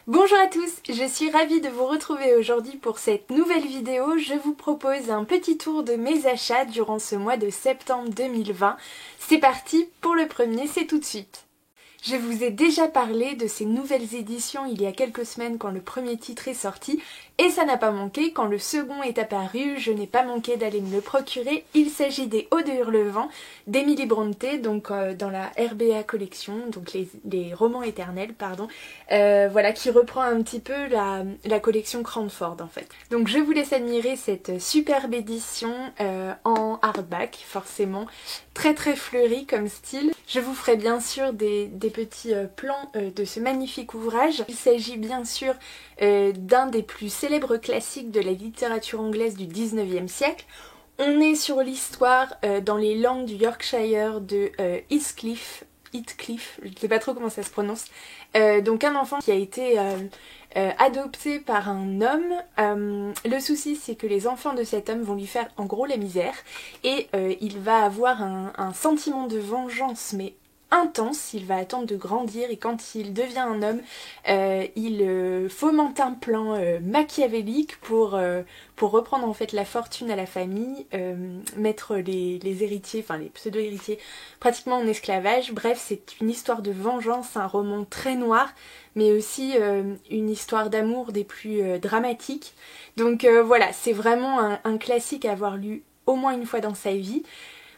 Bonjour à tous, je suis ravie de vous retrouver aujourd'hui pour cette nouvelle vidéo. Je vous propose un petit tour de mes achats durant ce mois de septembre 2020. C'est parti pour le premier, c'est tout de suite. Je vous ai déjà parlé de ces nouvelles éditions il y a quelques semaines quand le premier titre est sorti et ça n'a pas manqué, quand le second est apparu, je n'ai pas manqué d'aller me le procurer. Il s'agit des Odes de Hurlevent d'Emily Brontë, donc dans la RBA collection, donc les romans éternels, pardon, voilà, qui reprend un petit peu la collection Cranford en fait. Donc je vous laisse admirer cette superbe édition en hardback, forcément, très fleurie comme style. Je vous ferai bien sûr des petits plans de ce magnifique ouvrage. Il s'agit bien sûr d'un des plus célèbres classiques de la littérature anglaise du 19e siècle. On est sur l'histoire dans les langues du Yorkshire de Heathcliff, je ne sais pas trop comment ça se prononce, donc un enfant qui a été adopté par un homme. Le souci c'est que les enfants de cet homme vont lui faire en gros la misère et il va avoir un sentiment de vengeance mais intense. Il va attendre de grandir et quand il devient un homme, il fomente un plan machiavélique pour reprendre en fait la fortune à la famille, mettre les héritiers, enfin les pseudo-héritiers pratiquement en esclavage. Bref, c'est une histoire de vengeance, un roman très noir mais aussi une histoire d'amour des plus dramatiques. Donc voilà, c'est vraiment un classique à avoir lu au moins une fois dans sa vie.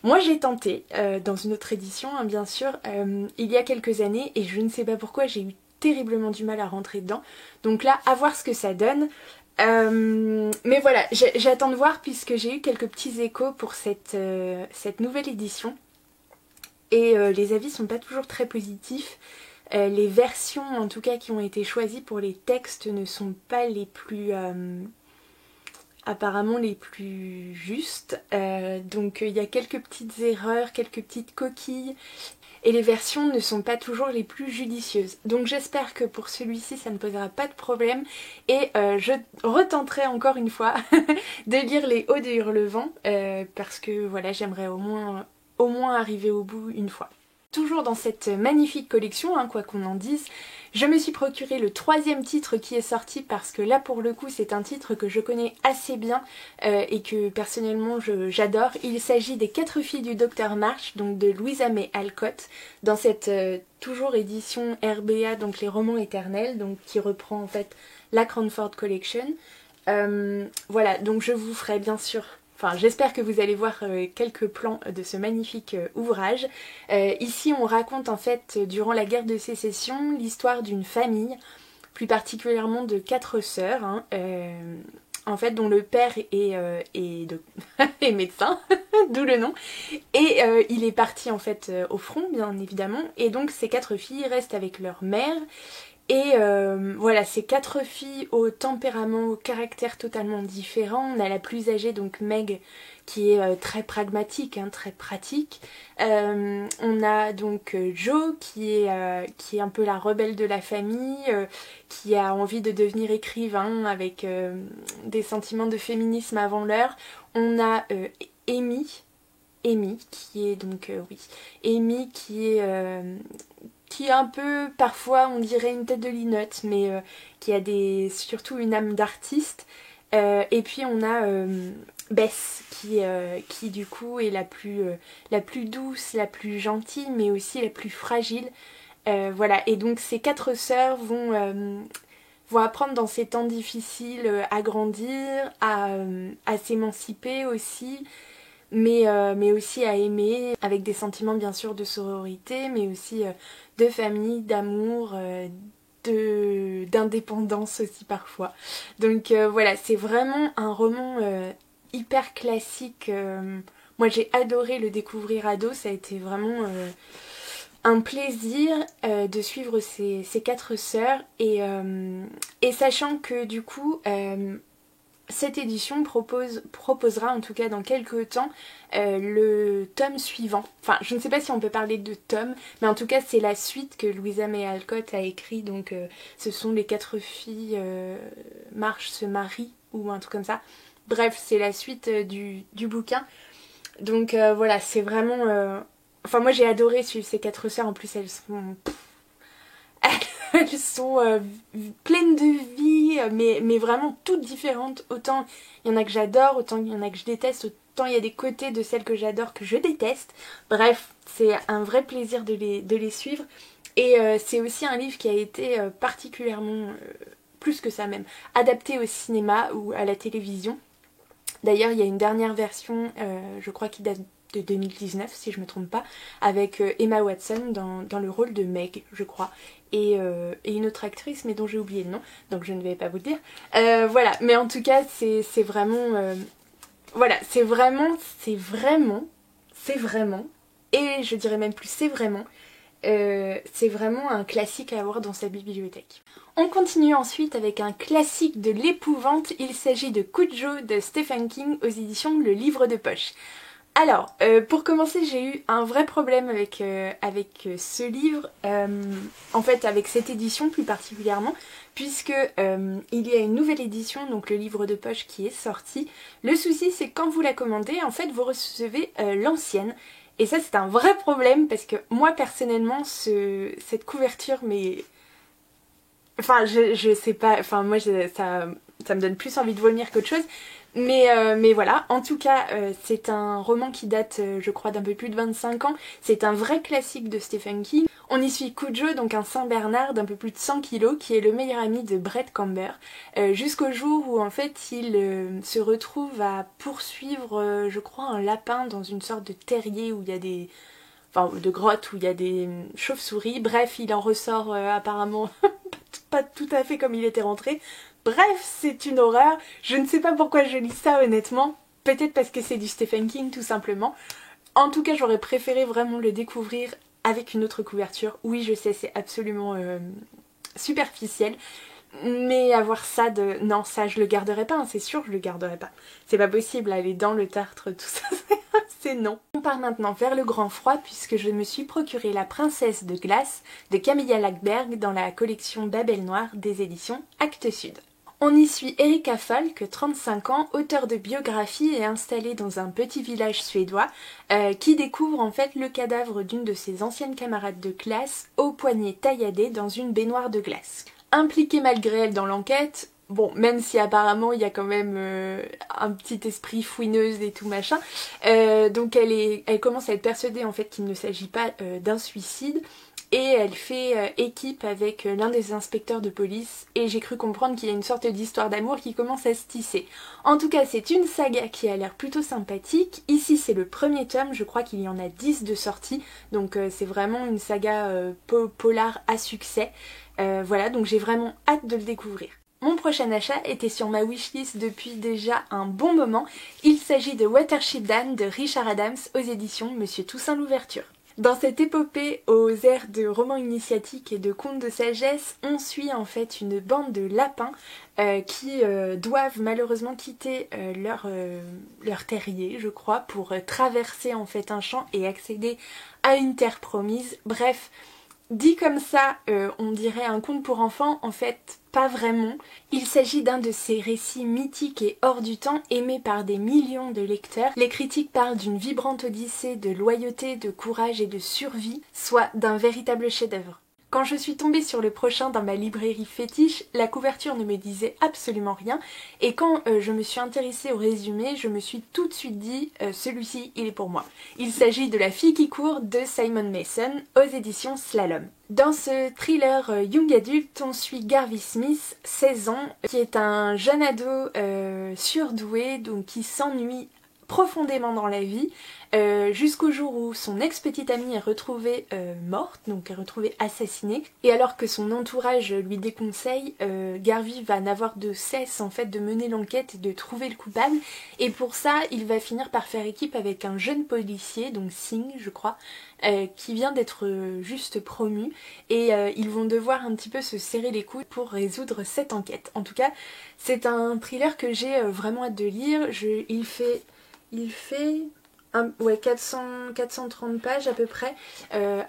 Moi j'ai tenté, dans une autre édition hein, bien sûr, il y a quelques années et je ne sais pas pourquoi j'ai eu terriblement du mal à rentrer dedans. Donc là, à voir ce que ça donne. Mais voilà, j'attends de voir puisque j'ai eu quelques petits échos pour cette nouvelle édition. Et les avis sont pas toujours très positifs. Les versions en tout cas qui ont été choisies pour les textes ne sont pas les plus... apparemment les plus justes, donc il y a quelques petites erreurs, quelques petites coquilles et les versions ne sont pas toujours les plus judicieuses. Donc j'espère que pour celui-ci ça ne posera pas de problème et je retenterai encore une fois de lire les Odes de Hurlevent parce que voilà, j'aimerais au moins arriver au bout une fois. Toujours dans cette magnifique collection, hein, quoi qu'on en dise, je me suis procuré le troisième titre qui est sorti parce que là pour le coup c'est un titre que je connais assez bien et que personnellement j'adore. Il s'agit des 4 filles du Docteur March, donc de Louisa May Alcott, dans cette toujours édition RBA, donc les romans éternels, donc qui reprend en fait la Cranford Collection. Voilà, donc je vous ferai bien sûr... Enfin, j'espère que vous allez voir quelques plans de ce magnifique ouvrage. Ici, on raconte en fait, durant la guerre de sécession, l'histoire d'une famille, plus particulièrement de 4 sœurs, hein, en fait, dont le père est médecin, d'où le nom, et il est parti en fait au front, bien évidemment, et donc ces 4 filles restent avec leur mère. Et voilà, ces 4 filles au tempérament, au caractère totalement différent. On a la plus âgée, donc Meg, qui est très pragmatique, hein, très pratique. On a donc Jo, qui est un peu la rebelle de la famille, qui a envie de devenir écrivain avec des sentiments de féminisme avant l'heure. On a Amy, qui est donc, Amy qui est un peu, parfois on dirait une tête de linotte, mais qui a surtout une âme d'artiste. Et puis on a Bess, qui du coup est la plus douce, la plus gentille, mais aussi la plus fragile. Voilà, et donc ces 4 sœurs vont apprendre dans ces temps difficiles à grandir, à s'émanciper aussi, mais aussi à aimer, avec des sentiments bien sûr de sororité, mais aussi de famille, d'amour, d'indépendance aussi parfois. Donc voilà, c'est vraiment un roman hyper classique. Moi j'ai adoré le découvrir ado, ça a été vraiment un plaisir de suivre ces 4 sœurs et sachant que du coup... cette édition proposera en tout cas dans quelques temps le tome suivant. Enfin, je ne sais pas si on peut parler de tome, mais en tout cas c'est la suite que Louisa May Alcott a écrit. Donc ce sont les 4 filles March se marient ou un truc comme ça. Bref, c'est la suite du bouquin. Donc voilà, c'est vraiment... Enfin moi j'ai adoré suivre ces 4 sœurs, en plus elles sont... elles sont pleines de vie, mais vraiment toutes différentes. Autant il y en a que j'adore, autant il y en a que je déteste, autant il y a des côtés de celles que j'adore que je déteste. Bref, c'est un vrai plaisir de les suivre. Et c'est aussi un livre qui a été particulièrement, plus que ça même, adapté au cinéma ou à la télévision. D'ailleurs, il y a une dernière version, je crois qui date de 2019, si je me trompe pas, avec Emma Watson dans le rôle de Meg, je crois, et une autre actrice, mais dont j'ai oublié le nom, donc je ne vais pas vous le dire. Voilà, mais en tout cas, c'est vraiment... voilà, c'est vraiment, et je dirais même plus c'est vraiment un classique à avoir dans sa bibliothèque. On continue ensuite avec un classique de l'épouvante, il s'agit de Cujo de Stephen King aux éditions Le Livre de Poche. Alors, pour commencer, j'ai eu un vrai problème avec ce livre, en fait avec cette édition plus particulièrement, puisque il y a une nouvelle édition, donc le livre de poche qui est sorti. Le souci c'est que quand vous la commandez, en fait vous recevez l'ancienne. Et ça c'est un vrai problème parce que moi personnellement cette couverture mais... Enfin je sais pas, enfin moi ça me donne plus envie de vomir qu'autre chose. Mais voilà, en tout cas c'est un roman qui date je crois d'un peu plus de 25 ans. C'est un vrai classique de Stephen King. On y suit Cujo, donc un Saint-Bernard d'un peu plus de 100 kilos qui est le meilleur ami de Brett Camber. Jusqu'au jour où en fait il se retrouve à poursuivre je crois un lapin dans une sorte de terrier où il y a des... Enfin de grotte où il y a des chauves-souris. Bref, il en ressort apparemment pas tout à fait comme il était rentré. Bref, c'est une horreur. Je ne sais pas pourquoi je lis ça honnêtement. Peut-être parce que c'est du Stephen King tout simplement. En tout cas, j'aurais préféré vraiment le découvrir avec une autre couverture. Oui, je sais, c'est absolument superficiel. Mais avoir ça de... Non, ça je le garderai pas, hein, c'est sûr je le garderai pas. C'est pas possible, aller dans le tartre, tout ça, c'est non. On part maintenant vers le grand froid puisque je me suis procuré La Princesse de glace de Camilla Lackberg dans la collection Babel Noire des éditions Actes Sud. On y suit Erika Falk, 35 ans, auteur de biographie et installé dans un petit village suédois, qui découvre en fait le cadavre d'une de ses anciennes camarades de classe au poignet tailladé dans une baignoire de glace. Impliquée malgré elle dans l'enquête, bon, même si apparemment il y a quand même un petit esprit fouineuse et tout machin, donc elle commence à être persuadée en fait qu'il ne s'agit pas d'un suicide. Et elle fait équipe avec l'un des inspecteurs de police et j'ai cru comprendre qu'il y a une sorte d'histoire d'amour qui commence à se tisser. En tout cas c'est une saga qui a l'air plutôt sympathique. Ici c'est le premier tome, je crois qu'il y en a 10 de sortie, donc c'est vraiment une saga polar à succès. Voilà, donc j'ai vraiment hâte de le découvrir. Mon prochain achat était sur ma wishlist depuis déjà un bon moment. Il s'agit de Watership Down de Richard Adams aux éditions Monsieur Toussaint Louverture. Dans cette épopée aux airs de romans initiatiques et de contes de sagesse, on suit en fait une bande de lapins qui doivent malheureusement quitter leur terrier, je crois, pour traverser en fait un champ et accéder à une terre promise. Bref, dit comme ça, on dirait un conte pour enfants, en fait pas vraiment. Il s'agit d'un de ces récits mythiques et hors du temps aimés par des millions de lecteurs. Les critiques parlent d'une vibrante odyssée de loyauté, de courage et de survie, soit d'un véritable chef-d'œuvre. Quand je suis tombée sur le prochain dans ma librairie fétiche, la couverture ne me disait absolument rien et quand je me suis intéressée au résumé, je me suis tout de suite dit celui-ci il est pour moi. Il s'agit de La fille qui court de Simon Mason aux éditions Slalom. Dans ce thriller young adulte, on suit Garvey Smith, 16 ans, qui est un jeune ado surdoué, donc qui s'ennuie profondément dans la vie, jusqu'au jour où son ex-petite amie est retrouvée morte, donc est retrouvée assassinée, et alors que son entourage lui déconseille, Garvey va n'avoir de cesse en fait de mener l'enquête et de trouver le coupable, et pour ça il va finir par faire équipe avec un jeune policier, donc Singh je crois, qui vient d'être juste promu, et ils vont devoir un petit peu se serrer les coudes pour résoudre cette enquête. En tout cas, c'est un thriller que j'ai vraiment hâte de lire. Il fait ouais, 430 pages à peu près,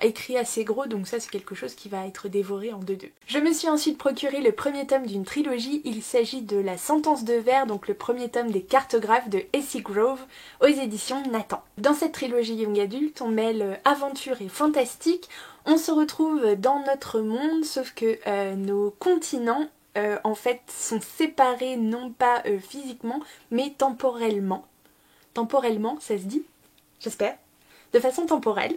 écrit assez gros, donc ça c'est quelque chose qui va être dévoré en 2-2. Je me suis ensuite procuré le premier tome d'une trilogie, il s'agit de La Sentence de Verre, donc le premier tome des cartographes de Essie Grove, aux éditions Nathan. Dans cette trilogie young adulte, on mêle aventure et fantastique, on se retrouve dans notre monde, sauf que nos continents en fait sont séparés non pas physiquement, mais temporellement. Temporellement, ça se dit ? J'espère, de façon temporelle.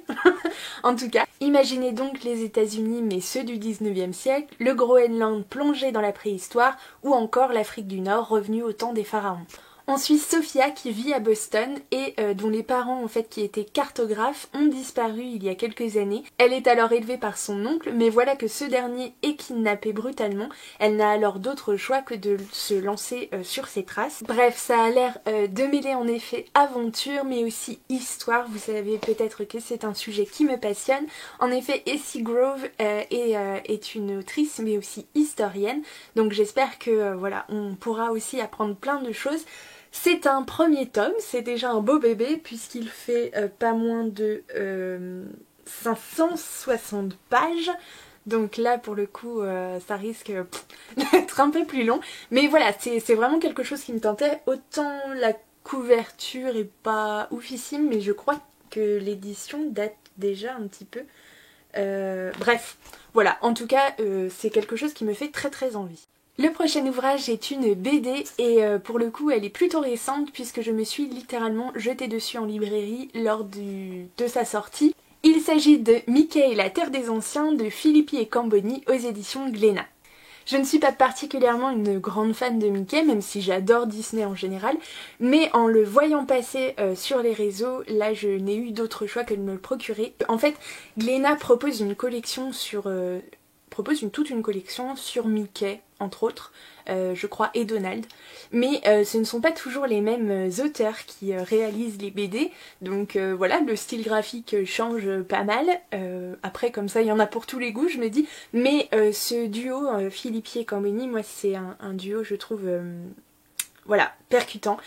En tout cas, imaginez donc les États-Unis, mais ceux du 19e siècle, le Groenland plongé dans la préhistoire, ou encore l'Afrique du Nord revenue au temps des pharaons. On suit Sophia qui vit à Boston et dont les parents en fait qui étaient cartographes ont disparu il y a quelques années. Elle est alors élevée par son oncle, mais voilà que ce dernier est kidnappé brutalement. Elle n'a alors d'autre choix que de se lancer sur ses traces. Bref, ça a l'air de mêler en effet aventure mais aussi histoire. Vous savez peut-être que c'est un sujet qui me passionne. En effet, Essie Grove est une autrice mais aussi historienne. Donc j'espère que voilà, on pourra aussi apprendre plein de choses. C'est un premier tome, c'est déjà un beau bébé puisqu'il fait pas moins de 560 pages. Donc là pour le coup ça risque d'être un peu plus long. Mais voilà, c'est vraiment quelque chose qui me tentait. Autant la couverture est pas oufissime, mais je crois que l'édition date déjà un petit peu. Bref, voilà, en tout cas c'est quelque chose qui me fait très très envie. Le prochain ouvrage est une BD et pour le coup elle est plutôt récente puisque je me suis littéralement jetée dessus en librairie lors de sa sortie. Il s'agit de Mickey et la Terre des Anciens de Filippi et Camboni aux éditions Glénat. Je ne suis pas particulièrement une grande fan de Mickey, même si j'adore Disney en général, mais en le voyant passer sur les réseaux, là je n'ai eu d'autre choix que de me le procurer. En fait, Glénat propose une collection toute une collection sur Mickey, entre autres, je crois, et Donald. Mais ce ne sont pas toujours les mêmes auteurs qui réalisent les BD, donc voilà, le style graphique change pas mal. Après, comme ça, il y en a pour tous les goûts, je me dis. Mais ce duo, Filippi et Camboni, moi, c'est un duo, je trouve... voilà, percutant.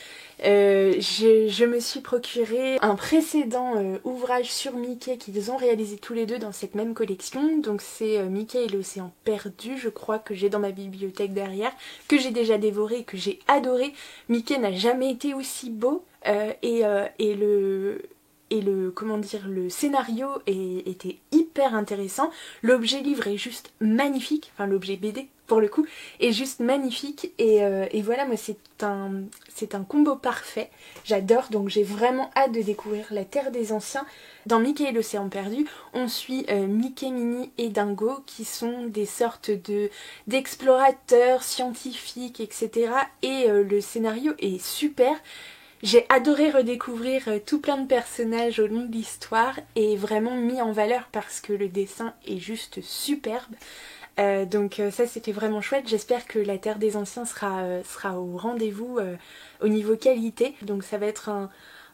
Je me suis procuré un précédent ouvrage sur Mickey qu'ils ont réalisé tous les deux dans cette même collection. Donc c'est Mickey et l'océan perdu, je crois, que j'ai dans ma bibliothèque derrière, que j'ai déjà dévoré et que j'ai adoré. Mickey n'a jamais été aussi beau et le scénario était hyper intéressant. L'objet livre est juste magnifique, enfin l'objet BD pour le coup est juste magnifique et voilà, moi c'est un combo parfait. J'adore, donc j'ai vraiment hâte de découvrir la Terre des Anciens. Dans Mickey et l'océan perdu, on suit Mickey, Minnie et Dingo qui sont des sortes d'explorateurs scientifiques, etc. Et le scénario est super. J'ai adoré redécouvrir tout plein de personnages au long de l'histoire et vraiment mis en valeur parce que le dessin est juste superbe. Donc ça c'était vraiment chouette. J'espère que la Terre des Anciens sera au rendez-vous au niveau qualité. Donc ça va être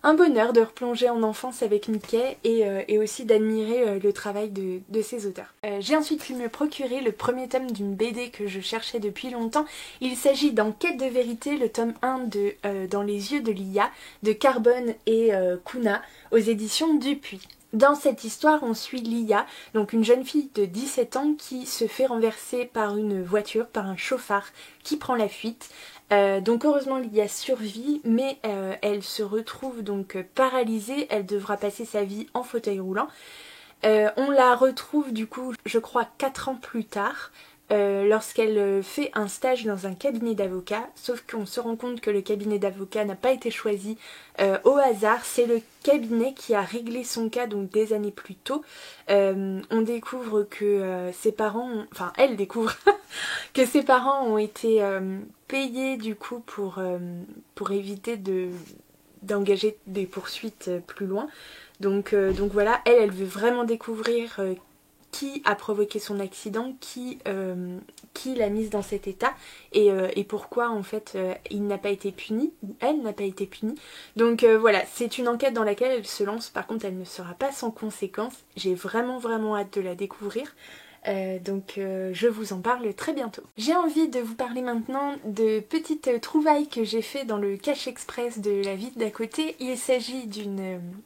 un bonheur de replonger en enfance avec Mickey et aussi d'admirer le travail de ces auteurs. J'ai ensuite pu me procurer le premier tome d'une BD que je cherchais depuis longtemps. Il s'agit d'Enquête de vérité, le tome 1 de Dans les yeux de Lia, de Carbone et Kuna, aux éditions Dupuis. Dans cette histoire, on suit Lia, donc une jeune fille de 17 ans qui se fait renverser par une voiture, par un chauffard qui prend la fuite. Donc heureusement Lia survit, mais elle se retrouve donc paralysée, elle devra passer sa vie en fauteuil roulant. On la retrouve du coup, je crois 4 ans plus tard, lorsqu'elle fait un stage dans un cabinet d'avocats, sauf qu'on se rend compte que le cabinet d'avocats n'a pas été choisi au hasard, c'est le cabinet qui a réglé son cas donc des années plus tôt. On découvre que ses parents, enfin elle découvre que ses parents ont été payés du coup pour éviter d'engager des poursuites plus loin. Donc voilà, elle veut vraiment découvrir qui a provoqué son accident, qui l'a mise dans cet état et pourquoi en fait il n'a pas été puni ou elle n'a pas été punie. Donc voilà, c'est une enquête dans laquelle elle se lance, par contre elle ne sera pas sans conséquence. J'ai vraiment hâte de la découvrir. Je vous en parle très bientôt. J'ai envie de vous parler maintenant de petites trouvailles que j'ai fait dans le Cache Express de la ville d'à côté. Il s'agit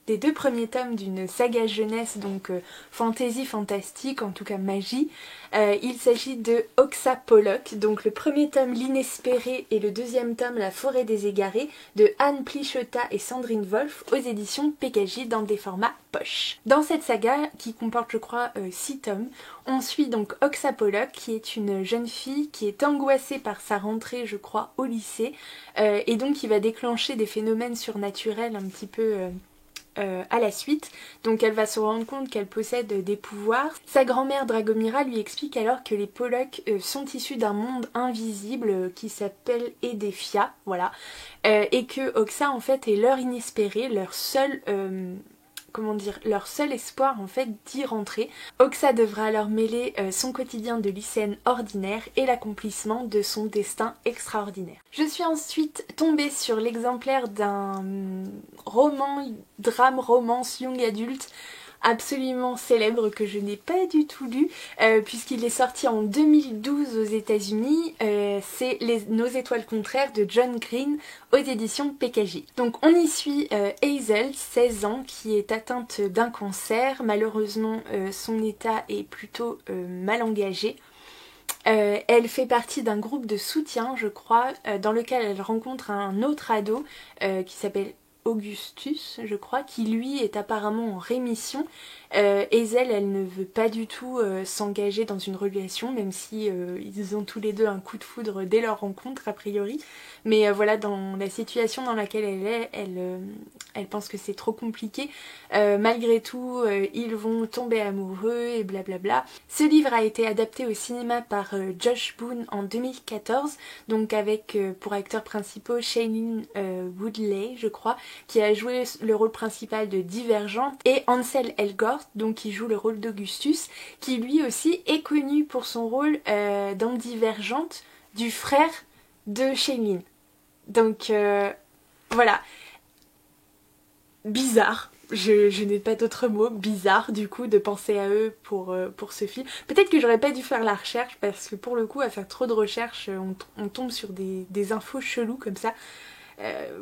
des 2 premiers tomes d'une saga jeunesse, donc fantasy fantastique, en tout cas magie. Il s'agit de Oxa Pollock, donc le premier tome L'inespéré et le deuxième tome La forêt des égarés de Anne Plichota et Sandrine Wolf aux éditions PKJ dans des formats poche. Dans cette saga, qui comporte je crois 6 tomes, on suit donc Oxa Pollock qui est une jeune fille qui est angoissée par sa rentrée je crois au lycée et donc qui va déclencher des phénomènes surnaturels un petit peu à la suite. Donc elle va se rendre compte qu'elle possède des pouvoirs. Sa grand-mère Dragomira lui explique alors que les Pollock sont issus d'un monde invisible qui s'appelle Edefia, voilà, et que Oxa en fait est leur inespéré, leur seul leur seul espoir en fait d'y rentrer. Oxa devra alors mêler son quotidien de lycéenne ordinaire et l'accomplissement de son destin extraordinaire. Je suis ensuite tombée sur l'exemplaire d'un drame romance young adulte absolument célèbre que je n'ai pas du tout lu puisqu'il est sorti en 2012 aux États-Unis. C'est Nos étoiles contraires de John Green aux éditions PKJ. Donc on y suit Hazel, 16 ans, qui est atteinte d'un cancer. Malheureusement son état est plutôt mal engagé. Elle fait partie d'un groupe de soutien, je crois, dans lequel elle rencontre un autre ado qui s'appelle Augustus, je crois, qui lui est apparemment en rémission. Hazel, elle ne veut pas du tout s'engager dans une relation, même si ils ont tous les deux un coup de foudre dès leur rencontre, a priori. Mais voilà, dans la situation dans laquelle elle est, elle pense que c'est trop compliqué. Malgré tout, ils vont tomber amoureux et blablabla. Ce livre a été adapté au cinéma par Josh Boone en 2014, donc avec pour acteurs principaux Shailene Woodley, je crois, qui a joué le rôle principal de Divergente, et Ansel Elgort, donc qui joue le rôle d'Augustus, qui lui aussi est connu pour son rôle dans Divergente du frère de Shailene. Donc voilà, bizarre. Je n'ai pas d'autres mots, bizarre du coup de penser à eux pour ce film. Peut-être que j'aurais pas dû faire la recherche parce que pour le coup à faire trop de recherches on tombe sur des infos cheloues comme ça.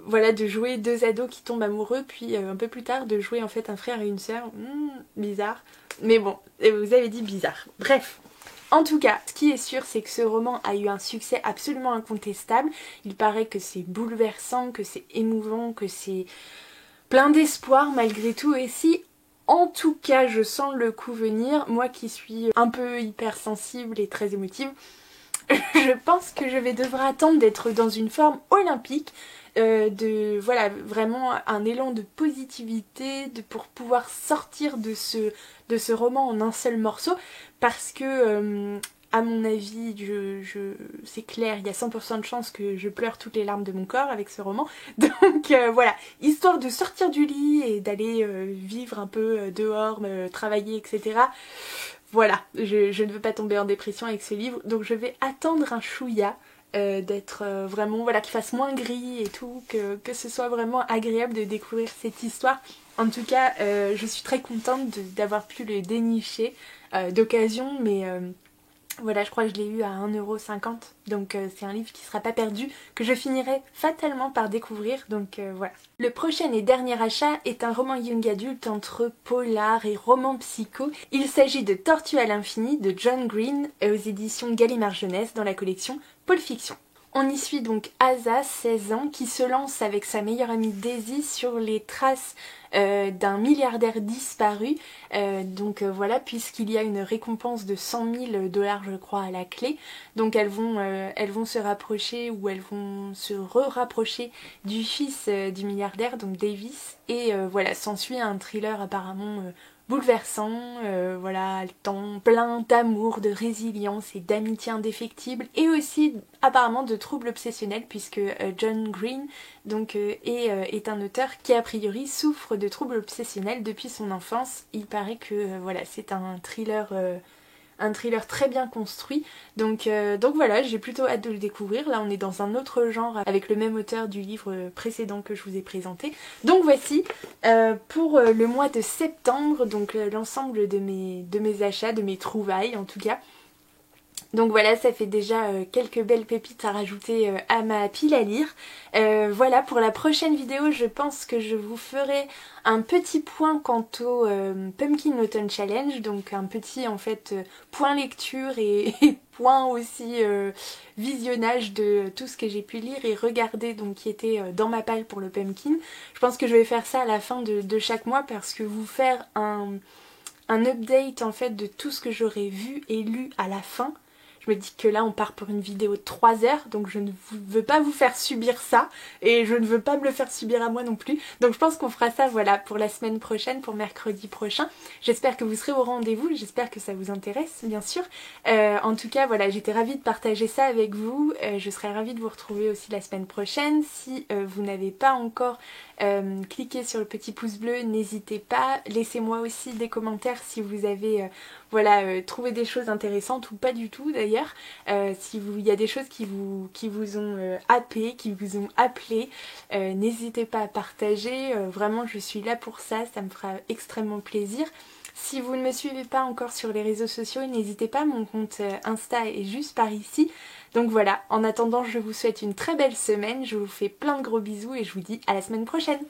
Voilà, de jouer 2 ados qui tombent amoureux puis un peu plus tard de jouer en fait un frère et une sœur. Bizarre. Mais bon, vous avez dit bizarre. Bref. En tout cas, ce qui est sûr, c'est que ce roman a eu un succès absolument incontestable. Il paraît que c'est bouleversant, que c'est émouvant, que c'est plein d'espoir malgré tout. Et si, en tout cas, je sens le coup venir, moi qui suis un peu hypersensible et très émotive, je pense que je vais devoir attendre d'être dans une forme olympique, voilà, vraiment un élan de positivité pour pouvoir sortir de ce roman en un seul morceau, parce que à mon avis, c'est clair, il y a 100% de chances que je pleure toutes les larmes de mon corps avec ce roman. Donc voilà, histoire de sortir du lit et d'aller vivre un peu dehors, travailler, etc. Voilà, je ne veux pas tomber en dépression avec ce livre, donc je vais attendre un chouïa, d'être vraiment, voilà, qu'il fasse moins gris et tout, que ce soit vraiment agréable de découvrir cette histoire. En tout cas, je suis très contente d'avoir pu le dénicher d'occasion, mais voilà, je crois que je l'ai eu à 1,50 €, donc c'est un livre qui ne sera pas perdu, que je finirai fatalement par découvrir, donc voilà. Le prochain et dernier achat est un roman young adulte entre polar et roman psycho. Il s'agit de Tortue à l'infini de John Green aux éditions Gallimard Jeunesse dans la collection Pôle Fiction. On y suit donc Asa, 16 ans, qui se lance avec sa meilleure amie Daisy sur les traces d'un milliardaire disparu. Voilà, puisqu'il y a une récompense de 100 000 $ je crois à la clé. Donc elles vont se rapprocher, ou elles vont se re-rapprocher du fils du milliardaire, donc Davis. Et voilà, s'ensuit un thriller apparemment bouleversant, voilà, plein d'amour, de résilience et d'amitié indéfectible, et aussi apparemment de troubles obsessionnels, puisque John Green donc est un auteur qui a priori souffre de troubles obsessionnels depuis son enfance. Il paraît que voilà, c'est un thriller un thriller très bien construit. Donc voilà, j'ai plutôt hâte de le découvrir. Là on est dans un autre genre avec le même auteur du livre précédent que je vous ai présenté. Donc voici pour le mois de septembre, donc l'ensemble de mes achats, de mes trouvailles en tout cas. Donc voilà, ça fait déjà quelques belles pépites à rajouter à ma pile à lire. Voilà, pour la prochaine vidéo, je pense que je vous ferai un petit point quant au Pumpkin Autumn Challenge. Donc un petit en fait point lecture et point aussi visionnage de tout ce que j'ai pu lire et regarder, donc qui était dans ma palle pour le Pumpkin. Je pense que je vais faire ça à la fin de chaque mois parce que vous faire un update en fait de tout ce que j'aurais vu et lu à la fin. Je me dis que là on part pour une vidéo de 3 heures, donc je ne veux pas vous faire subir ça et je ne veux pas me le faire subir à moi non plus. Donc je pense qu'on fera ça voilà pour la semaine prochaine, pour mercredi prochain. J'espère que vous serez au rendez-vous, j'espère que ça vous intéresse bien sûr. En tout cas voilà, j'étais ravie de partager ça avec vous. Je serais ravie de vous retrouver aussi la semaine prochaine. Si vous n'avez pas encore cliqué sur le petit pouce bleu, n'hésitez pas. Laissez-moi aussi des commentaires si vous avez trouvé des choses intéressantes ou pas du tout d'ailleurs. Si il y a des choses qui vous ont happé, qui vous ont appelé, n'hésitez pas à partager. Vraiment je suis là pour ça, ça me fera extrêmement plaisir. Si vous ne me suivez pas encore sur les réseaux sociaux, n'hésitez pas, mon compte Insta est juste par ici. Donc voilà, en attendant je vous souhaite une très belle semaine, je vous fais plein de gros bisous et je vous dis à la semaine prochaine.